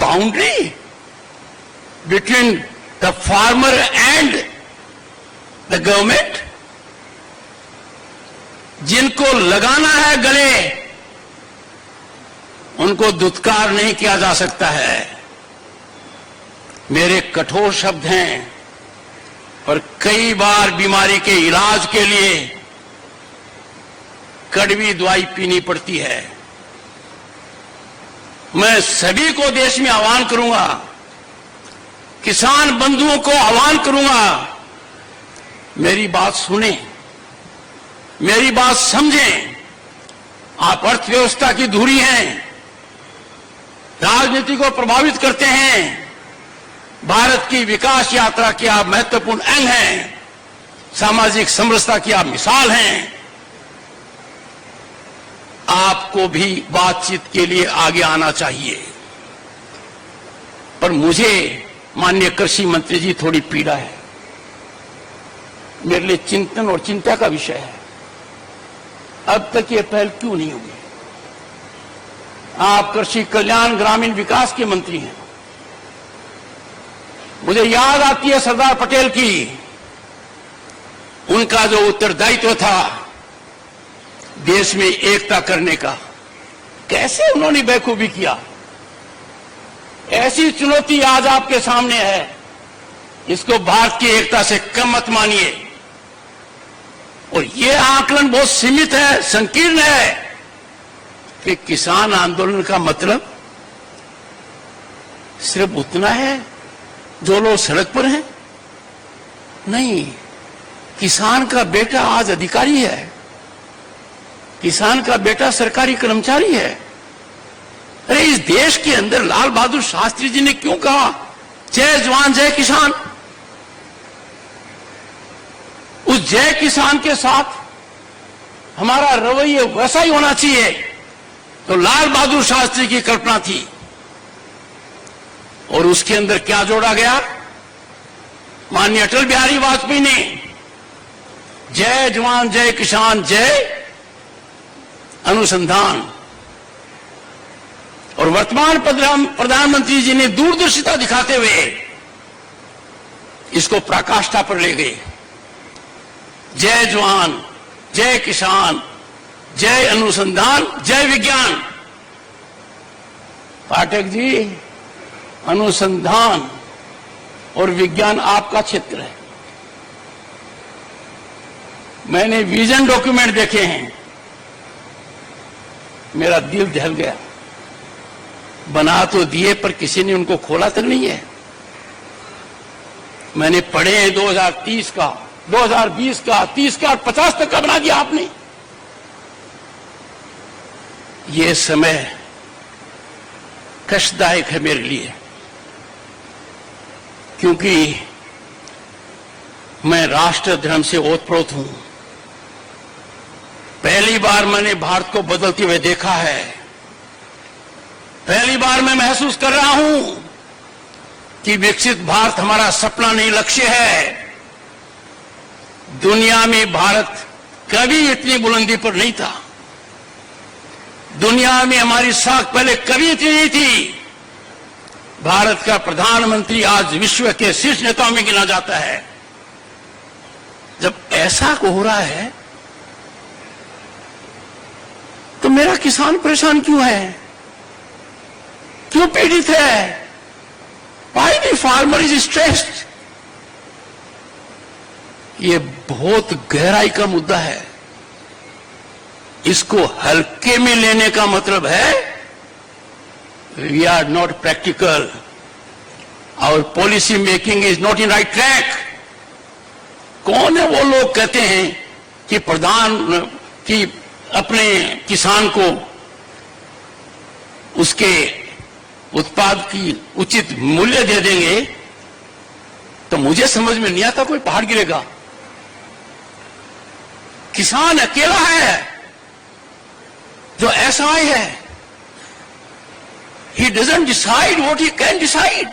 Boundary between the farmer and the government? जिनको लगाना है गले, उनको दुत्कार नहीं किया जा सकता है। मेरे कठोर शब्द हैं और कई बार बीमारी के इलाज के लिए कड़वी दवाई पीनी पड़ती है। मैं सभी को देश में आह्वान करूंगा, किसान बंधुओं को आह्वान करूंगा, मेरी बात सुने, मेरी बात समझें। आप अर्थव्यवस्था की धुरी हैं, राजनीति को प्रभावित करते हैं, भारत की विकास यात्रा के आप महत्वपूर्ण अंग हैं, सामाजिक समरसता की आप मिसाल हैं। आपको भी बातचीत के लिए आगे आना चाहिए। पर मुझे माननीय कृषि मंत्री जी थोड़ी पीड़ा है, मेरे लिए चिंतन और चिंता का विषय है। अब तक ये पहल क्यों नहीं हुई? आप कृषि कल्याण ग्रामीण विकास के मंत्री हैं। मुझे याद आती है सरदार पटेल की, उनका जो उत्तरदायित्व था देश में एकता करने का, कैसे उन्होंने बेखूबी किया। ऐसी चुनौती आज आपके सामने है, इसको भारत की एकता से कम मत मानिए। और यह आकलन बहुत सीमित है, संकीर्ण है कि किसान आंदोलन का मतलब सिर्फ उतना है जो लोग सड़क पर हैं। नहीं, किसान का बेटा आज अधिकारी है, किसान का बेटा सरकारी कर्मचारी है। अरे इस देश के अंदर लाल बहादुर शास्त्री जी ने क्यों कहा जय जवान जय किसान? उस जय किसान के साथ हमारा रवैया वैसा ही होना चाहिए तो लाल बहादुर शास्त्री की कल्पना थी। और उसके अंदर क्या जोड़ा गया? माननीय अटल बिहारी वाजपेयी ने जय जवान जय किसान जय अनुसंधान, और वर्तमान प्रधानमंत्री जी ने दूरदर्शिता दिखाते हुए इसको पराकाष्ठा पर ले गए। जय जवान जय किसान जय अनुसंधान जय विज्ञान। पाठक जी, अनुसंधान और विज्ञान आपका क्षेत्र है। मैंने विजन डॉक्यूमेंट देखे हैं, मेरा दिल दहल गया। बना तो दिए पर किसी ने उनको खोला तक नहीं है। मैंने पढ़े हैं 2030 का, 2020 का, 30 का, 50 तक का बना दिया आपने। ये समय कष्टदायक है मेरे लिए, क्योंकि मैं राष्ट्र धर्म से ओतप्रोत हूं। पहली बार मैंने भारत को बदलते हुए देखा है। पहली बार मैं महसूस कर रहा हूं कि विकसित भारत हमारा सपना नहीं, लक्ष्य है। दुनिया में भारत कभी इतनी बुलंदी पर नहीं था। दुनिया में हमारी साख पहले कभी इतनी नहीं थी। भारत का प्रधानमंत्री आज विश्व के शीर्ष नेताओं में गिना जाता है। जब ऐसा हो रहा है तो मेरा किसान परेशान क्यों है, क्यों पीड़ित है? Why the farmer is stressed? ये बहुत गहराई का मुद्दा है। इसको हल्के में लेने का मतलब है we are not practical, our policy making is not in right track. कौन है वो लोग कहते हैं कि कि अपने किसान को उसके उत्पाद की उचित मूल्य दे देंगे? तो मुझे समझ में नहीं आता कोई पहाड़ गिरेगा। किसान अकेला है जो SI है। He doesn't decide what he can decide.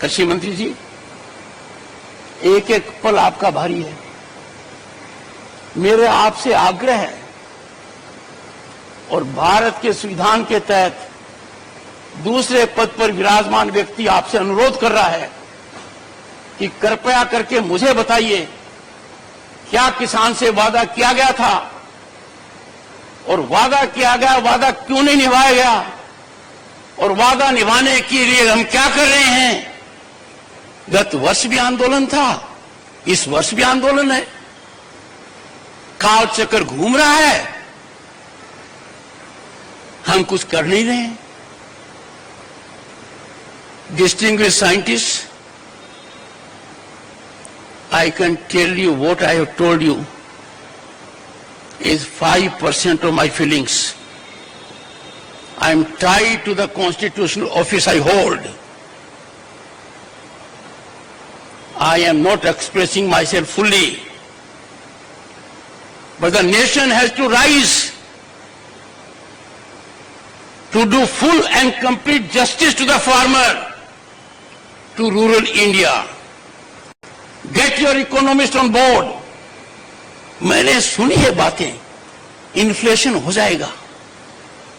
कृषि मंत्री जी, एक एक पल आपका भारी है। मेरे आपसे आग्रह है, और भारत के संविधान के तहत दूसरे पद पर विराजमान व्यक्ति आपसे अनुरोध कर रहा है कि कृपया करके मुझे बताइए, क्या किसान से वादा किया गया था और वादा किया गया वादा क्यों नहीं निभाया गया, और वादा निभाने के लिए हम क्या कर रहे हैं। गत वर्ष भी आंदोलन था, इस वर्ष भी आंदोलन है, काल चक्कर घूम रहा है, हम कुछ कर नहीं रहे हैं। Distinguished scientists, I can tell you what I have told you is 5% of my feelings. I am tied to the constitutional office I hold. I am not expressing myself fully. But the nation has to rise to do full and complete justice to the farmer, to rural India. Get your economists on board. मैंने सुनी है बातें, inflation हो जाएगा।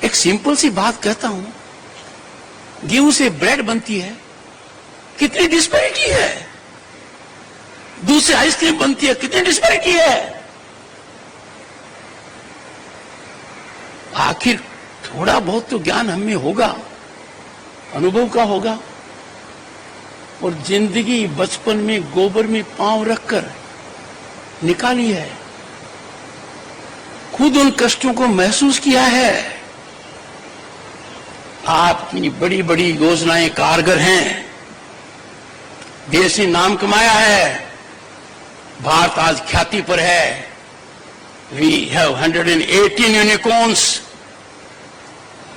एक simple सी बात कहता हूं, गेहूं से ब्रेड बनती है, कितनी डिस्पैरिटी है। दूध से आइसक्रीम बनती है, कितनी डिस्पैरिटी है। आखिर थोड़ा बहुत तो ज्ञान हमें होगा, अनुभव का होगा। और जिंदगी बचपन में गोबर में पांव रखकर निकाली है, खुद उन कष्टों को महसूस किया है। आपकी बड़ी बड़ी योजनाएं कारगर हैं, देश ने नाम कमाया है, भारत आज ख्याति पर है। We have 118 unicorns,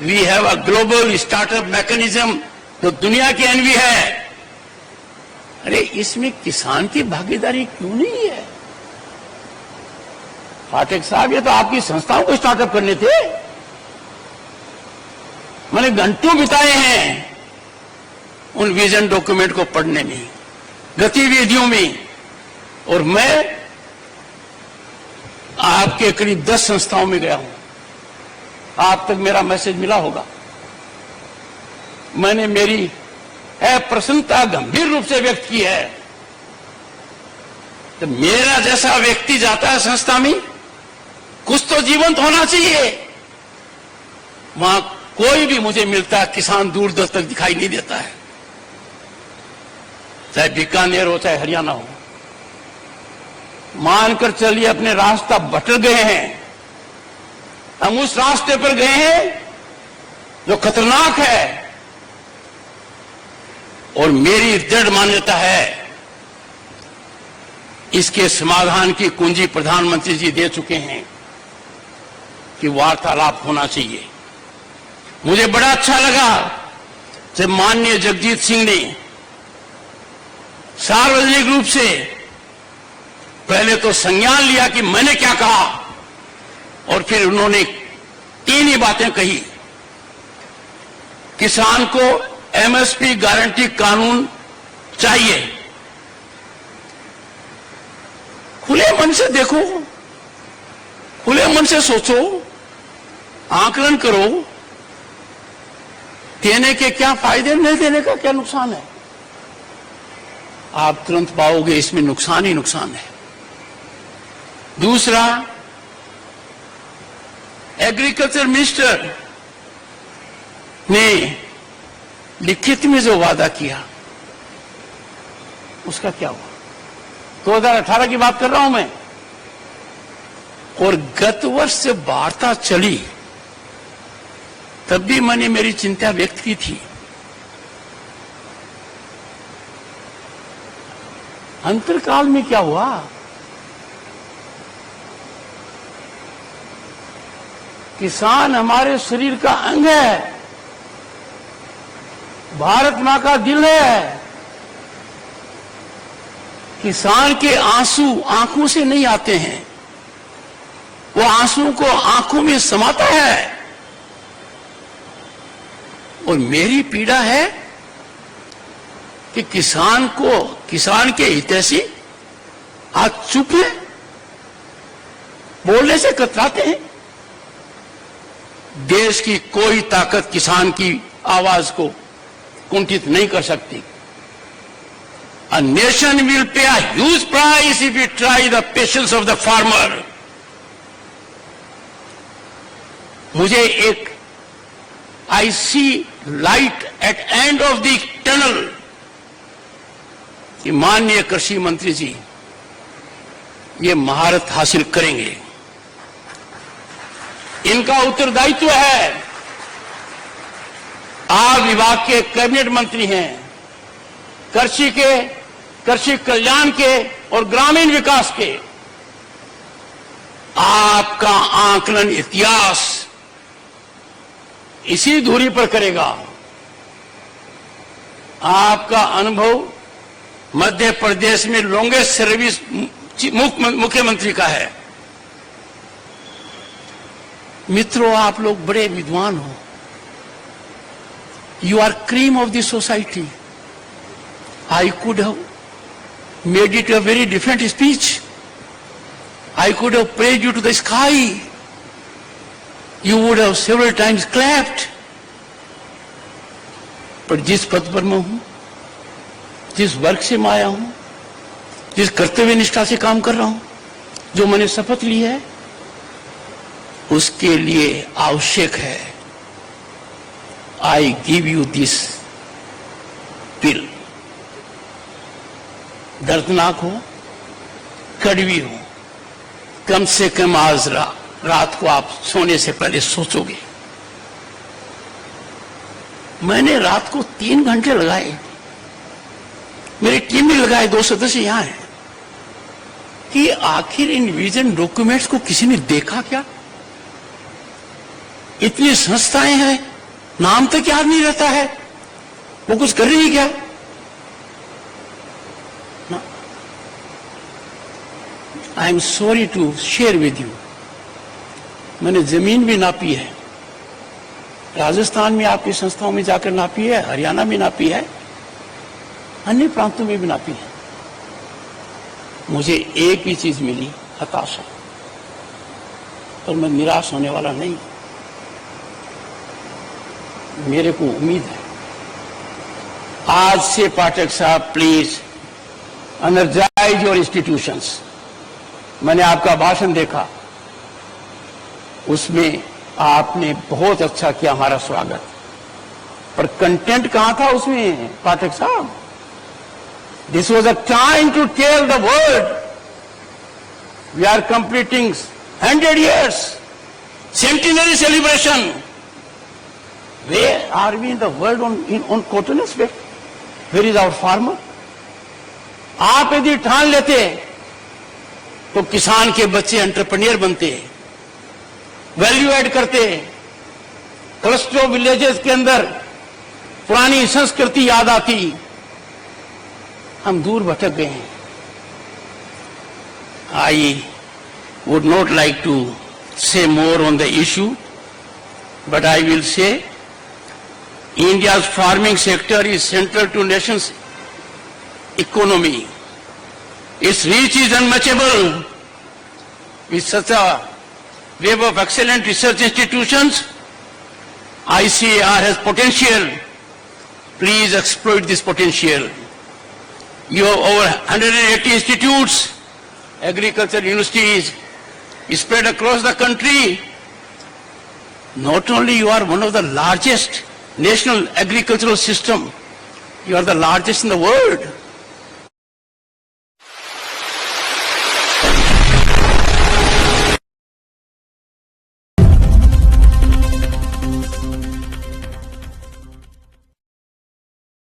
we have a global startup mechanism जो दुनिया की एनवी है। अरे इसमें किसान की भागीदारी क्यों नहीं है। पाठक साहब, ये तो आपकी संस्थाओं को स्टार्टअप करने थे। मैंने घंटों बिताए हैं उन विजन डॉक्यूमेंट को पढ़ने में, गतिविधियों में, और मैं आपके करीब 10 संस्थाओं में गया हूं। आप तक मेरा मैसेज मिला होगा। मैंने मेरी प्रसन्नता गंभीर रूप से व्यक्त की है। तो मेरा जैसा व्यक्ति जाता है संस्था में, कुछ तो जीवंत होना चाहिए। वहां कोई भी मुझे मिलता है, किसान दूर दूर तक दिखाई नहीं देता है, चाहे बीकानेर हो चाहे हरियाणा हो। मानकर चलिए अपने रास्ता भटक गए हैं, हम उस रास्ते पर गए हैं जो खतरनाक है। और मेरी दृढ़ मान्यता है इसके समाधान की कुंजी प्रधानमंत्री जी दे चुके हैं कि वार्तालाप होना चाहिए। मुझे बड़ा अच्छा लगा जब माननीय जगजीत सिंह ने सार्वजनिक रूप से पहले तो संज्ञान लिया कि मैंने क्या कहा, और फिर उन्होंने 3 ही बातें कही। किसान को एमएसपी गारंटी कानून चाहिए। खुले मन से देखो, खुले मन से सोचो, आकलन करो, देने के क्या फायदे, नहीं देने का क्या नुकसान है। आप तुरंत पाओगे इसमें नुकसान ही नुकसान है। दूसरा, एग्रीकल्चर मिनिस्टर ने लिखित में जो वादा किया उसका क्या हुआ। 2018 की बात कर रहा हूं मैं, और गत वर्ष से वार्ता चली तब भी मैंने मेरी चिंता व्यक्त की थी। अंतरकाल में क्या हुआ। किसान हमारे शरीर का अंग है, भारत मां का दिल है। किसान के आंसू आंखों से नहीं आते हैं, वो आंसू को आंखों में समाता है। और मेरी पीड़ा है कि किसान के हितैषी आज चुप है, बोलने से कतराते हैं। देश की कोई ताकत किसान की आवाज को कुंठित नहीं कर सकती। A nation will pay a huge price if we try the patience of the farmer. मुझे एक I see light at end of the tunnel कि माननीय कृषि मंत्री जी ये महारत हासिल करेंगे। इनका उत्तरदायित्व है, आप विभाग के कैबिनेट मंत्री हैं, कृषि कल्याण के और ग्रामीण विकास के। आपका आकलन इतिहास इसी दूरी पर करेगा। आपका अनुभव मध्य प्रदेश में लॉन्गेस्ट सर्विस मुख्यमंत्री का है। मित्रों, आप लोग बड़े विद्वान हो। You are cream of the society. I could have made it a very different speech. I could have praised you to the sky. You would have several times clapped. पर जिस पद पर मैं हूं, जिस वर्ग से मैं आया हूं, जिस कर्तव्य निष्ठा से काम कर रहा हूं, जो मैंने शपथ ली है, उसके लिए आवश्यक है I give you this pill. दर्दनाक हो, कड़वी हो, कम से कम आज रात को आप सोने से पहले सोचोगे। मैंने रात को 3 घंटे लगाए, मेरी टीम में लगाए, 2 सदस्य यहां हैं, कि आखिर इन विजन डॉक्यूमेंट्स को किसी ने देखा क्या? इतनी संस्थाएं हैं, नाम तक याद नहीं रहता है, वो कुछ कर रही क्या? I am sorry to share with you, मैंने जमीन भी नापी है, राजस्थान में आपकी संस्थाओं में जाकर नापी है, हरियाणा में नापी है, अन्य प्रांतों में भी नापी है। मुझे एक ही चीज मिली, हताशा, पर मैं निराश होने वाला नहीं। मेरे को उम्मीद है आज से पाठक साहब प्लीज एनर्जाइज योर इंस्टीट्यूशंस। मैंने आपका भाषण देखा, उसमें आपने बहुत अच्छा किया हमारा स्वागत, पर कंटेंट कहां था उसमें पाठक साहब? This was a time to tell the world we are completing 100 years centenary celebration. Where are we in the world on cotton aspect? Where is our farmer? आप यदि ठान लेते तो किसान के बच्चे एंटरप्रेन्योर बनते, वैल्यू ऐड करते, क्लस्टर विलेजेस के अंदर पुरानी संस्कृति याद आती। हम दूर भटक गए हैं। I would not like to say more on the issue, but I will say India's farming sector is central to nation's economy. Its reach is unmatchable. With such a web of excellent research institutions, ICAR has potential. Please exploit this potential. You have over 180 institutes, agricultural universities spread across the country. Not only you are one of the largest national agricultural system, you are the largest in the world.